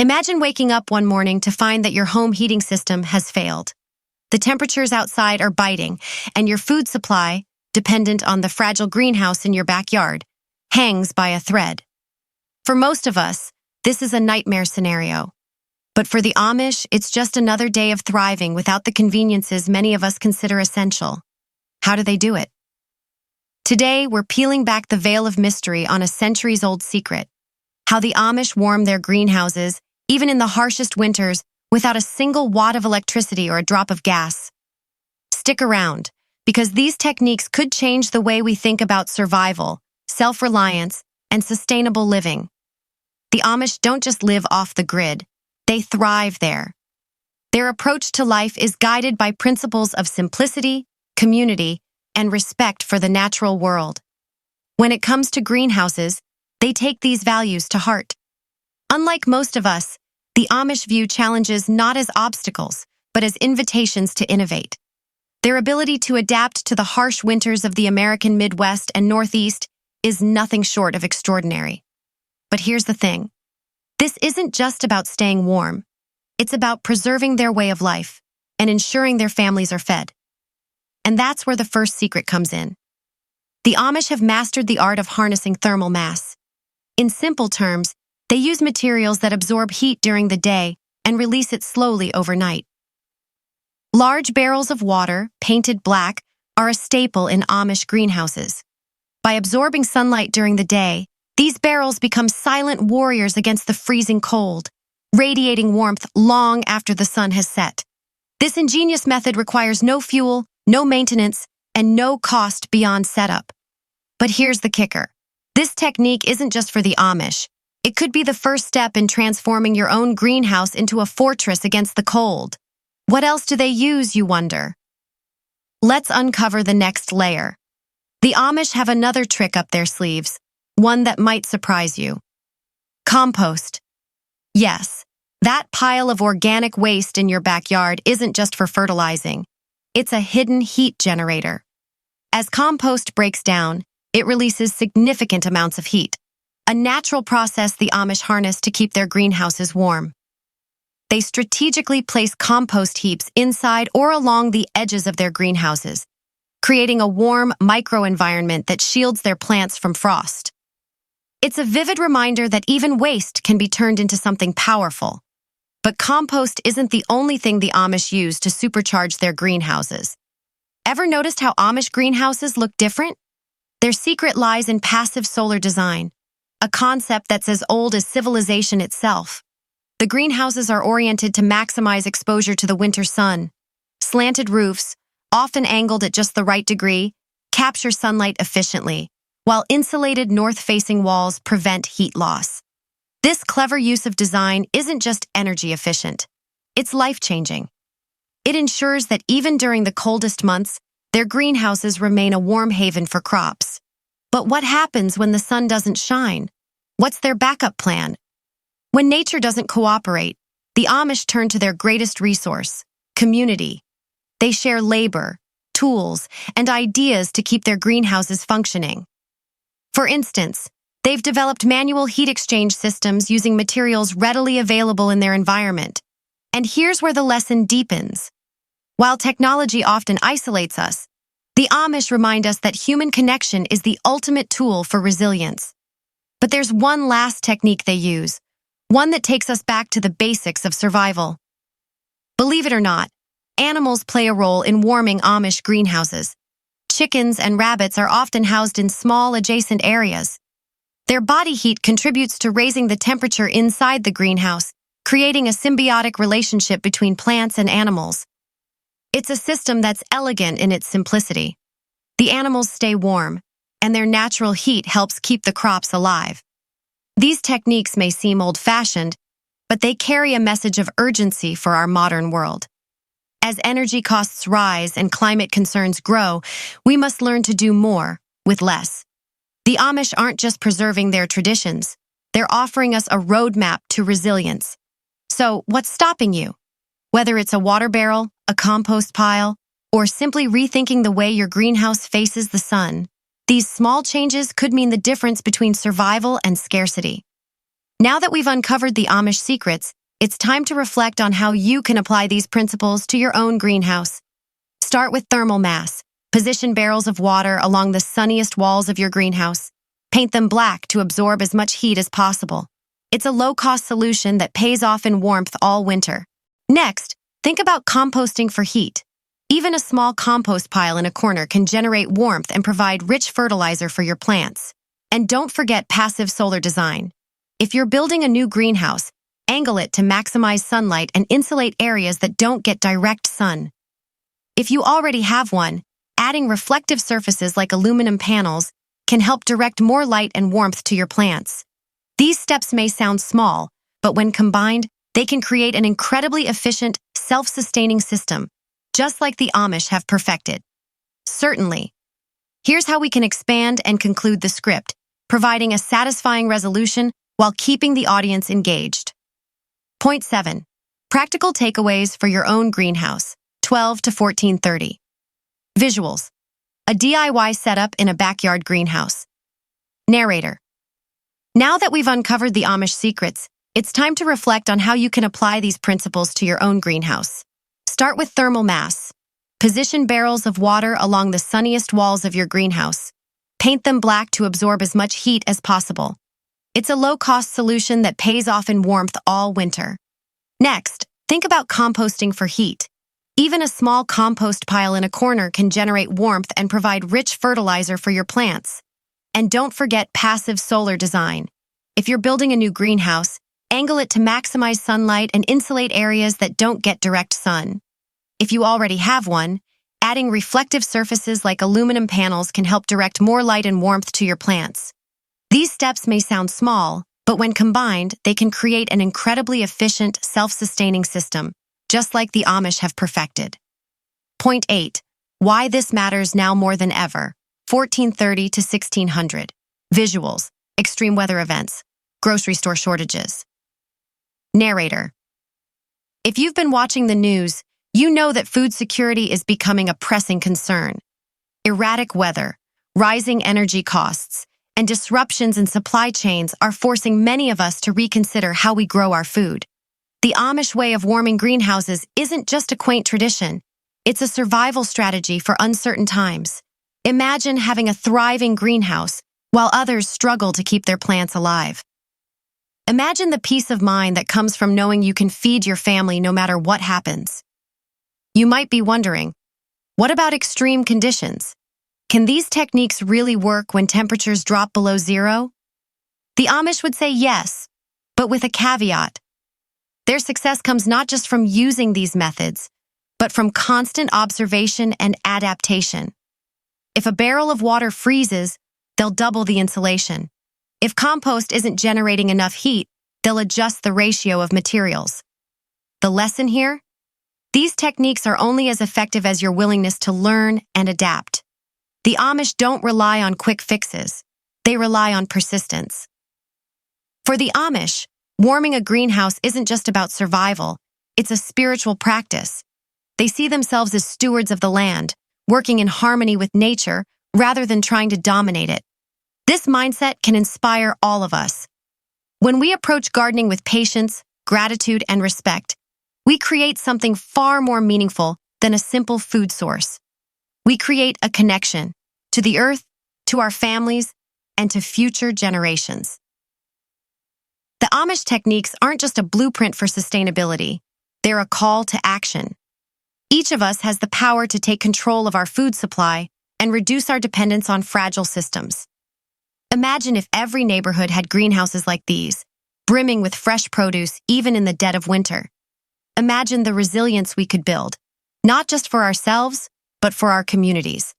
Imagine waking up one morning to find that your home heating system has failed. The temperatures outside are biting, and your food supply, dependent on the fragile greenhouse in your backyard, hangs by a thread. For most of us, this is a nightmare scenario. But for the Amish, it's just another day of thriving without the conveniences many of us consider essential. How do they do it? Today, we're peeling back the veil of mystery on a centuries-old secret: how the Amish warm their greenhouses, even in the harshest winters, without a single watt of electricity or a drop of gas. Stick around, because these techniques could change the way we think about survival, self-reliance, and sustainable living. The Amish don't just live off the grid, they thrive there. Their approach to life is guided by principles of simplicity, community, and respect for the natural world. When it comes to greenhouses, they take these values to heart. Unlike most of us, the Amish view challenges not as obstacles, but as invitations to innovate. Their ability to adapt to the harsh winters of the American Midwest and Northeast is nothing short of extraordinary. But here's the thing. This isn't just about staying warm. It's about preserving their way of life and ensuring their families are fed. And that's where the first secret comes in. The Amish have mastered the art of harnessing thermal mass. In simple terms, they use materials that absorb heat during the day and release it slowly overnight. Large barrels of water, painted black, are a staple in Amish greenhouses. By absorbing sunlight during the day, these barrels become silent warriors against the freezing cold, radiating warmth long after the sun has set. This ingenious method requires no fuel, no maintenance, and no cost beyond setup. But here's the kicker. This technique isn't just for the Amish. It could be the first step in transforming your own greenhouse into a fortress against the cold. What else do they use, you wonder? Let's uncover the next layer. The Amish have another trick up their sleeves, one that might surprise you. Compost. Yes, that pile of organic waste in your backyard isn't just for fertilizing. It's a hidden heat generator. As compost breaks down, it releases significant amounts of heat, a natural process the Amish harness to keep their greenhouses warm. They strategically place compost heaps inside or along the edges of their greenhouses, creating a warm microenvironment that shields their plants from frost. It's a vivid reminder that even waste can be turned into something powerful. But compost isn't the only thing the Amish use to supercharge their greenhouses. Ever noticed how Amish greenhouses look different? Their secret lies in passive solar design, a concept that's as old as civilization itself. The greenhouses are oriented to maximize exposure to the winter sun. Slanted roofs, often angled at just the right degree, capture sunlight efficiently, while insulated north-facing walls prevent heat loss. This clever use of design isn't just energy efficient, it's life-changing. It ensures that even during the coldest months, their greenhouses remain a warm haven for crops. But what happens when the sun doesn't shine? What's their backup plan? When nature doesn't cooperate, the Amish turn to their greatest resource: community. They share labor, tools, and ideas to keep their greenhouses functioning. For instance, they've developed manual heat exchange systems using materials readily available in their environment. And here's where the lesson deepens. While technology often isolates us, the Amish remind us that human connection is the ultimate tool for resilience. But there's one last technique they use, one that takes us back to the basics of survival. Believe it or not, animals play a role in warming Amish greenhouses. Chickens and rabbits are often housed in small adjacent areas. Their body heat contributes to raising the temperature inside the greenhouse, creating a symbiotic relationship between plants and animals. It's a system that's elegant in its simplicity. The animals stay warm, and their natural heat helps keep the crops alive. These techniques may seem old-fashioned, but they carry a message of urgency for our modern world. As energy costs rise and climate concerns grow, we must learn to do more with less. The Amish aren't just preserving their traditions, they're offering us a roadmap to resilience. So, what's stopping you? Whether it's a water barrel, a compost pile, or simply rethinking the way your greenhouse faces the sun, these small changes could mean the difference between survival and scarcity. Now that we've uncovered the Amish secrets, it's time to reflect on how you can apply these principles to your own greenhouse. Start with thermal mass. Position barrels of water along the sunniest walls of your greenhouse. Paint them black to absorb as much heat as possible. It's a low-cost solution that pays off in warmth all winter. Next, think about composting for heat. Even a small compost pile in a corner can generate warmth and provide rich fertilizer for your plants. And don't forget passive solar design. If you're building a new greenhouse, angle it to maximize sunlight and insulate areas that don't get direct sun. If you already have one, adding reflective surfaces like aluminum panels can help direct more light and warmth to your plants. These steps may sound small, but when combined, they can create an incredibly efficient, self-sustaining system, just like the Amish have perfected. Certainly. Here's how we can expand and conclude the script, providing a satisfying resolution while keeping the audience engaged. Point 7. Practical takeaways for your own greenhouse, 12 to 1430. Visuals. A DIY setup in a backyard greenhouse. Narrator. Now that we've uncovered the Amish secrets, it's time to reflect on how you can apply these principles to your own greenhouse. Start with thermal mass. Position barrels of water along the sunniest walls of your greenhouse. Paint them black to absorb as much heat as possible. It's a low-cost solution that pays off in warmth all winter. Next, think about composting for heat. Even a small compost pile in a corner can generate warmth and provide rich fertilizer for your plants. And don't forget passive solar design. If you're building a new greenhouse, angle it to maximize sunlight and insulate areas that don't get direct sun. If you already have one, adding reflective surfaces like aluminum panels can help direct more light and warmth to your plants. These steps may sound small, but when combined, they can create an incredibly efficient, self-sustaining system, just like the Amish have perfected. Point 8. Why this matters now more than ever. 1430 to 1600. Visuals. Extreme weather events. Grocery store shortages. Narrator. If you've been watching the news, you know that food security is becoming a pressing concern. Erratic weather, rising energy costs, and disruptions in supply chains are forcing many of us to reconsider how we grow our food. The Amish way of warming greenhouses isn't just a quaint tradition. It's a survival strategy for uncertain times. Imagine having a thriving greenhouse while others struggle to keep their plants alive. Imagine the peace of mind that comes from knowing you can feed your family no matter what happens. You might be wondering, what about extreme conditions? Can these techniques really work when temperatures drop below zero? The Amish would say yes, but with a caveat. Their success comes not just from using these methods, but from constant observation and adaptation. If a barrel of water freezes, they'll double the insulation. If compost isn't generating enough heat, they'll adjust the ratio of materials. The lesson here? These techniques are only as effective as your willingness to learn and adapt. The Amish don't rely on quick fixes. They rely on persistence. For the Amish, warming a greenhouse isn't just about survival. It's a spiritual practice. They see themselves as stewards of the land, working in harmony with nature rather than trying to dominate it. This mindset can inspire all of us. When we approach gardening with patience, gratitude, and respect, we create something far more meaningful than a simple food source. We create a connection to the earth, to our families, and to future generations. The Amish techniques aren't just a blueprint for sustainability. They're a call to action. Each of us has the power to take control of our food supply and reduce our dependence on fragile systems. Imagine if every neighborhood had greenhouses like these, brimming with fresh produce even in the dead of winter. Imagine the resilience we could build, not just for ourselves, but for our communities.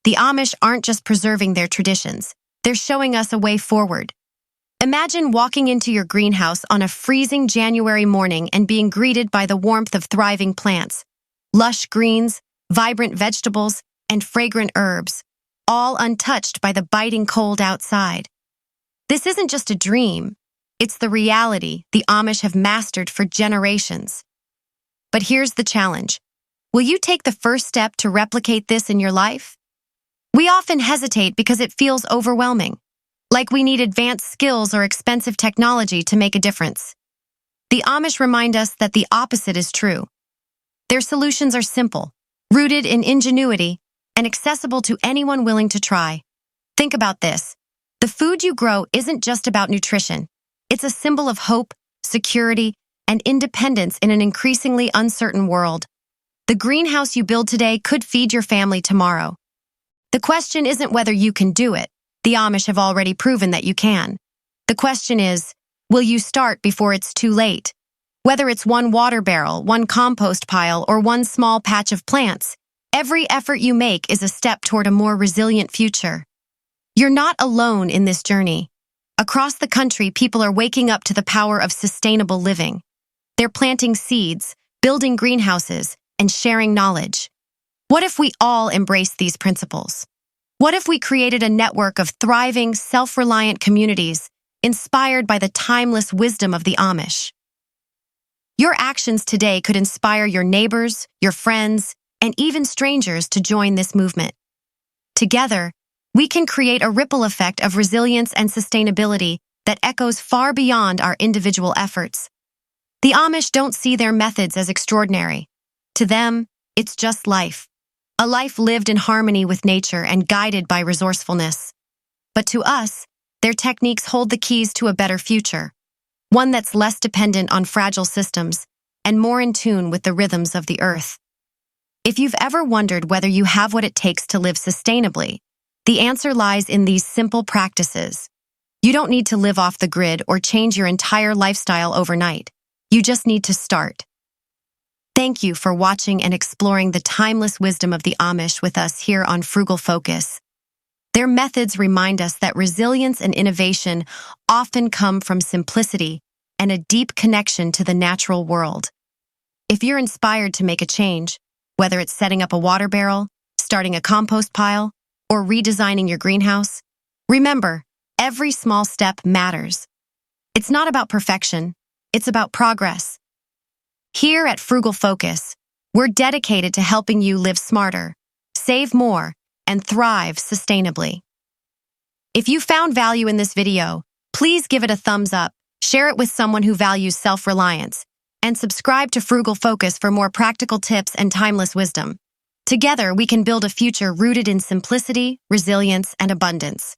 The Amish aren't just preserving their traditions, they're showing us a way forward. Imagine walking into your greenhouse on a freezing January morning and being greeted by the warmth of thriving plants, lush greens, vibrant vegetables, and fragrant herbs, all untouched by the biting cold outside. This isn't just a dream, it's the reality the Amish have mastered for generations. But here's the challenge. Will you take the first step to replicate this in your life? We often hesitate because it feels overwhelming. like we need advanced skills or expensive technology to make a difference. The Amish remind us that the opposite is true. Their solutions are simple, rooted in ingenuity, and accessible to anyone willing to try. Think about this. The food you grow isn't just about nutrition. It's a symbol of hope, security, and independence in an increasingly uncertain world. The greenhouse you build today could feed your family tomorrow. The question isn't whether you can do it. The Amish have already proven that you can. The question is, will you start before it's too late? Whether it's one water barrel, one compost pile, or one small patch of plants, every effort you make is a step toward a more resilient future. You're not alone in this journey. Across the country, people are waking up to the power of sustainable living. They're planting seeds, building greenhouses, and sharing knowledge. What if we all embraced these principles? What if we created a network of thriving, self-reliant communities inspired by the timeless wisdom of the Amish? Your actions today could inspire your neighbors, your friends, and even strangers to join this movement. Together, we can create a ripple effect of resilience and sustainability that echoes far beyond our individual efforts. The Amish don't see their methods as extraordinary. To them, it's just life. A life lived in harmony with nature and guided by resourcefulness. But to us, their techniques hold the keys to a better future, one that's less dependent on fragile systems and more in tune with the rhythms of the earth. If you've ever wondered whether you have what it takes to live sustainably, the answer lies in these simple practices. You don't need to live off the grid or change your entire lifestyle overnight. You just need to start. Thank you for watching and exploring the timeless wisdom of the Amish with us here on Frugal Focus. Their methods remind us that resilience and innovation often come from simplicity and a deep connection to the natural world. If you're inspired to make a change, whether it's setting up a water barrel, starting a compost pile, or redesigning your greenhouse, remember, every small step matters. It's not about perfection, it's about progress. Here at Frugal Focus, we're dedicated to helping you live smarter, save more, and thrive sustainably. If you found value in this video, please give it a thumbs up, share it with someone who values self-reliance, and subscribe to Frugal Focus for more practical tips and timeless wisdom. Together, we can build a future rooted in simplicity, resilience, and abundance.